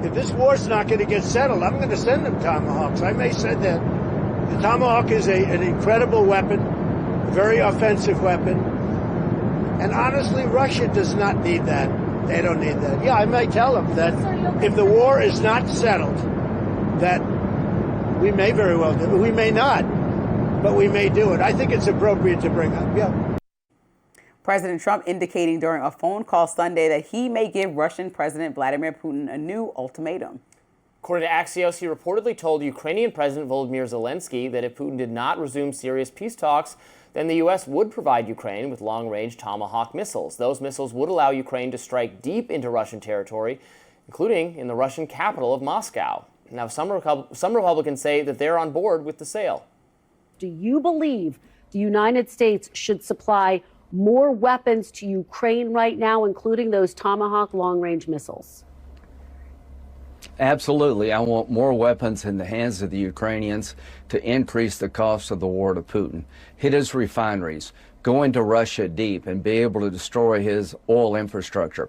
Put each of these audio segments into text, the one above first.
if this war's not going to get settled, I'm going to send them Tomahawks. I may send that. The Tomahawk is an incredible weapon, a very offensive weapon. And honestly, Russia does not need that. They don't need that. Yeah, I may tell them that if the war is not settled, that we may very well do it. We may not, but we may do it. I think it's appropriate to bring up. Yeah. President Trump indicating during a phone call Sunday that he may give Russian President Vladimir Putin a new ultimatum. According to Axios, he reportedly told Ukrainian President Volodymyr Zelenskyy that if Putin did not resume serious peace talks, then the U.S. would provide Ukraine with long-range Tomahawk missiles. Those missiles would allow Ukraine to strike deep into Russian territory, including in the Russian capital of Moscow. Now, some Republicans say that they're on board with the sale. Do you believe the United States should supply more weapons to Ukraine right now, including those Tomahawk long-range missiles? Absolutely. I want more weapons in the hands of the Ukrainians to increase the cost of the war to Putin, hit his refineries, go into Russia deep, and be able to destroy his oil infrastructure.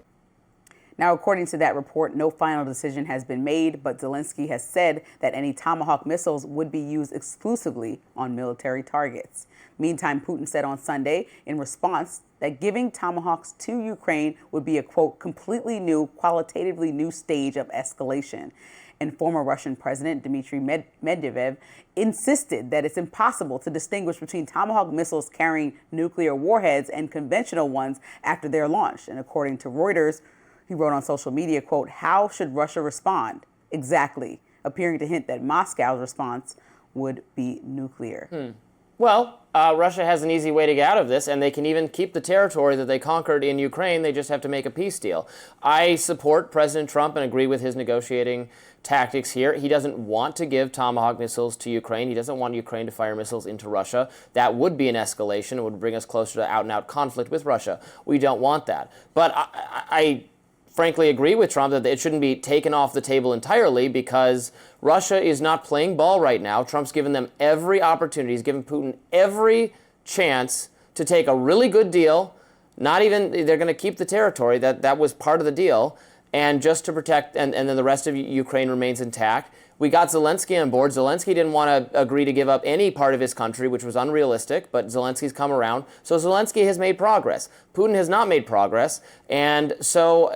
Now, according to that report, no final decision has been made, but Zelenskyy has said that any Tomahawk missiles would be used exclusively on military targets. Meantime, Putin said on Sunday in response that giving Tomahawks to Ukraine would be a, quote, completely new, qualitatively new stage of escalation. And former Russian President Dmitry Medvedev insisted that it's impossible to distinguish between Tomahawk missiles carrying nuclear warheads and conventional ones after their launch. And according to Reuters, he wrote on social media, quote, how should Russia respond? Exactly, appearing to hint that Moscow's response would be nuclear. Well, Russia has an easy way to get out of this, and they can even keep the territory that they conquered in Ukraine. They just have to make a peace deal. I support President Trump and agree with his negotiating tactics here. He doesn't want to give Tomahawk missiles to Ukraine. He doesn't want Ukraine to fire missiles into Russia. That would be an escalation. It would bring us closer to out-and-out conflict with Russia. We don't want that. But I frankly agree with Trump that it shouldn't be taken off the table entirely because Russia is not playing ball right now. Trump's given them every opportunity. He's given Putin every chance to take a really good deal. Not even, they're going to keep the territory. That was part of the deal. And just to protect, and then the rest of Ukraine remains intact. We got Zelenskyy on board. Zelenskyy didn't want to agree to give up any part of his country, which was unrealistic, but Zelensky's come around. So Zelenskyy has made progress. Putin has not made progress. And so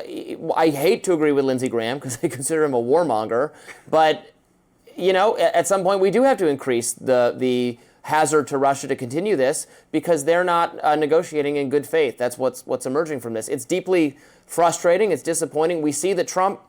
I hate to agree with Lindsey Graham because I consider him a warmonger. But, you know, at some point we do have to increase the hazard to Russia to continue this because they're not negotiating in good faith. That's what's emerging from this. It's deeply frustrating. It's disappointing. We see that Trump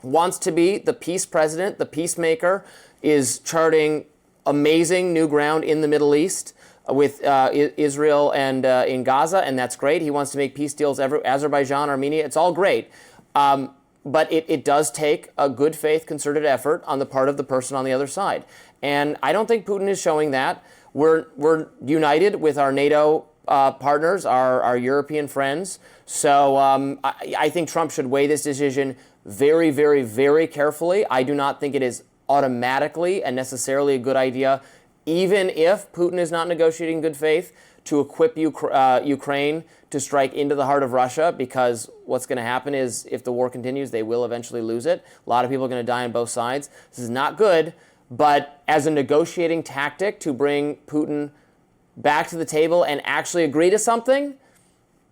wants to be the peace president, the peacemaker, is charting amazing new ground in the Middle East with Israel and in Gaza, and that's great. He wants to make peace deals, Azerbaijan, Armenia, it's all great. But it does take a good faith, concerted effort on the part of the person on the other side. And I don't think Putin is showing that. We're united with our NATO partners, our European friends. So I think Trump should weigh this decision very, very, very carefully. I do not think it is automatically and necessarily a good idea, even if Putin is not negotiating in good faith, to equip Ukraine to strike into the heart of Russia, because what's going to happen is if the war continues, they will eventually lose it. A lot of people are going to die on both sides. This is not good, but as a negotiating tactic to bring Putin back to the table and actually agree to something,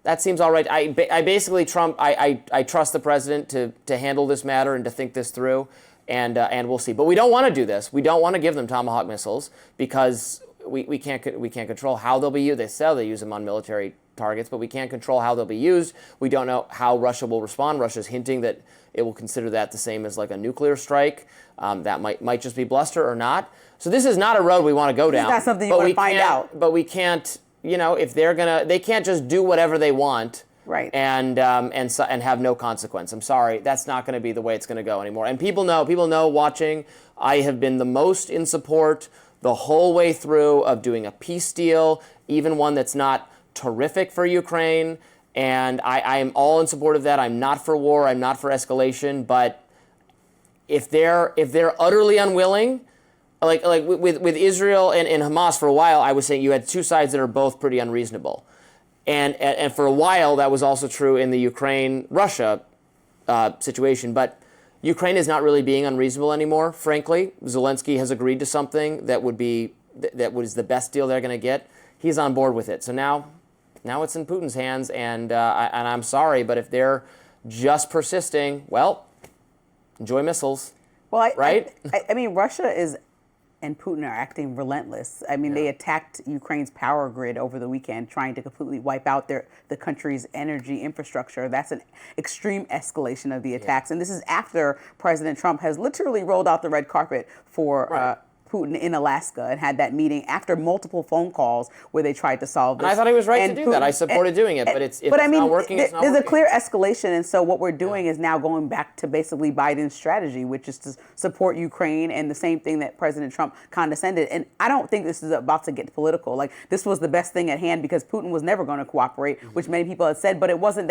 that seems all right. I basically, Trump, I trust the president to handle this matter and to think this through, and we'll see. But we don't want to do this. We don't want to give them Tomahawk missiles because we can't control how they'll be used. They use them on military targets, but we can't control how they'll be used. We don't know how Russia will respond. Russia's hinting that it will consider that the same as like a nuclear strike. That might just be bluster or not. So this is not a road we want to go down. It's not something you want to find out. But we can't. You know, if they can't just do whatever they want, right? And have no consequence. I'm sorry, that's not going to be the way it's going to go anymore. And people know watching. I have been the most in support the whole way through of doing a peace deal, even one that's not terrific for Ukraine. And I am all in support of that. I'm not for war. I'm not for escalation. But if they're utterly unwilling. Like with Israel and Hamas for a while, I was saying you had two sides that are both pretty unreasonable. And for a while, that was also true in the Ukraine-Russia situation. But Ukraine is not really being unreasonable anymore, frankly. Zelenskyy has agreed to something that was the best deal they're going to get. He's on board with it. So now it's in Putin's hands, and I'm sorry, but if they're just persisting, well, enjoy missiles. Well, right? I mean, Russia and Putin are acting relentless. I mean, they attacked Ukraine's power grid over the weekend, trying to completely wipe out the country's energy infrastructure. That's an extreme escalation of the attacks. And this is after President Trump has literally rolled out the red carpet for Putin in Alaska and had that meeting after multiple phone calls where they tried to solve this. And I thought he was right to do that. I supported doing it, but if it's not working, it's not working. There's a clear escalation, and so what we're doing is now going back to basically Biden's strategy, which is to support Ukraine, and the same thing that President Trump condescended. And I don't think this is about to get political. Like, this was the best thing at hand because Putin was never going to cooperate, which many people had said, but it wasn't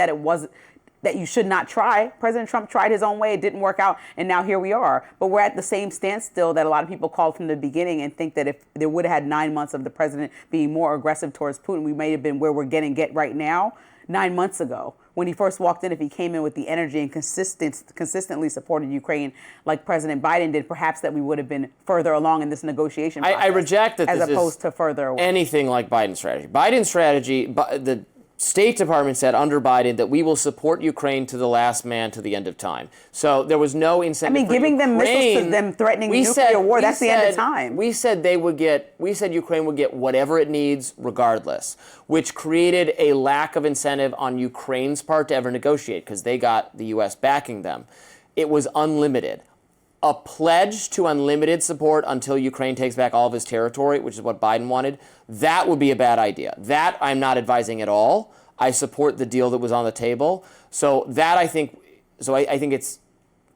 that you should not try. President Trump tried his own way. It didn't work out. And now here we are. But we're at the same standstill that a lot of people called from the beginning and think that if there would have had 9 months of the president being more aggressive towards Putin, we may have been where we're get right now 9 months ago. When he first walked in, if he came in with the energy and consistently supported Ukraine like President Biden did, perhaps that we would have been further along in this negotiation process. I reject that as this opposed is to further away. Anything like Biden's strategy. Biden's strategy, the State Department said under Biden that we will support Ukraine to the last man to the end of time. So there was no incentive. I mean, giving them missiles to them threatening nuclear war, that's the end of time. We said Ukraine would get whatever it needs regardless, which created a lack of incentive on Ukraine's part to ever negotiate because they got the U.S. backing them. It was unlimited. A pledge to unlimited support until Ukraine takes back all of his territory, which is what Biden wanted, that would be a bad idea. That I'm not advising at all. I support the deal that was on the table. So that I think it's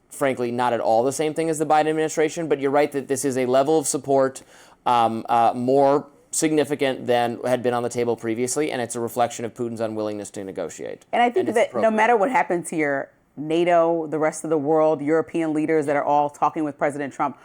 frankly not at all the same thing as the Biden administration, but you're right that this is a level of support more significant than had been on the table previously, and it's a reflection of Putin's unwillingness to negotiate. And I think that no matter what happens here, NATO, the rest of the world, European leaders that are all talking with President Trump.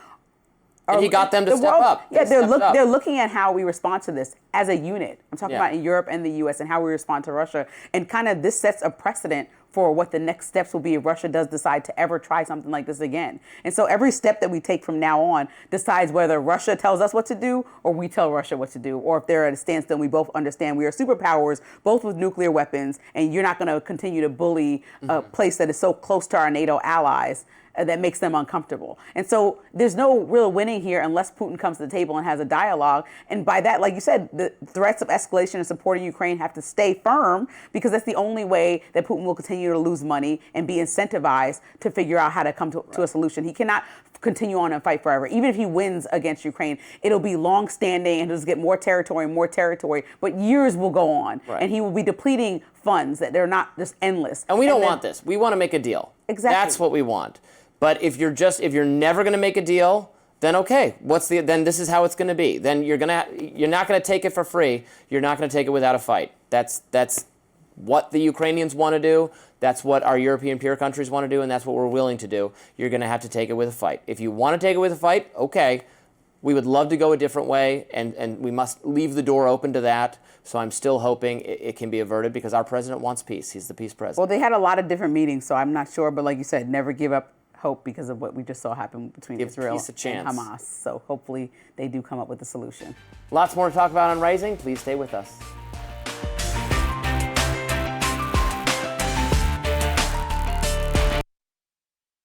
And he got them to step up. Yeah, they're looking at how we respond to this as a unit. I'm talking about in Europe and the U.S. and how we respond to Russia. And kind of this sets a precedent for what the next steps will be if Russia does decide to ever try something like this again. And so every step that we take from now on decides whether Russia tells us what to do or we tell Russia what to do, or if they're at a standstill and we both understand we are superpowers, both with nuclear weapons, and you're not going to continue to bully a place that is so close to our NATO allies that makes them uncomfortable. And so there's no real winning here unless Putin comes to the table and has a dialogue. And by that, like you said, the threats of escalation and supporting Ukraine have to stay firm because that's the only way that Putin will continue to lose money and be incentivized to figure out how to come to a solution. He cannot continue on and fight forever. Even if he wins against Ukraine, it'll be long-standing and he'll just get more territory, but years will go on. Right. And he will be depleting funds that they're not just endless. And we don't want this. We want to make a deal. Exactly. That's what we want. But if you're never going to make a deal, then okay, then this is how it's going to be. Then you're not going to take it for free. You're not going to take it without a fight. That's what the Ukrainians want to do. That's what our European peer countries want to do, and that's what we're willing to do. You're going to have to take it with a fight. If you want to take it with a fight, okay. We would love to go a different way, and we must leave the door open to that. So I'm still hoping it can be averted because our president wants peace. He's the peace president. Well, they had a lot of different meetings, so I'm not sure. But like you said, never give up hope because of what we just saw happen between Israel and Hamas. So hopefully they do come up with a solution. Lots more to talk about on Rising. Please stay with us.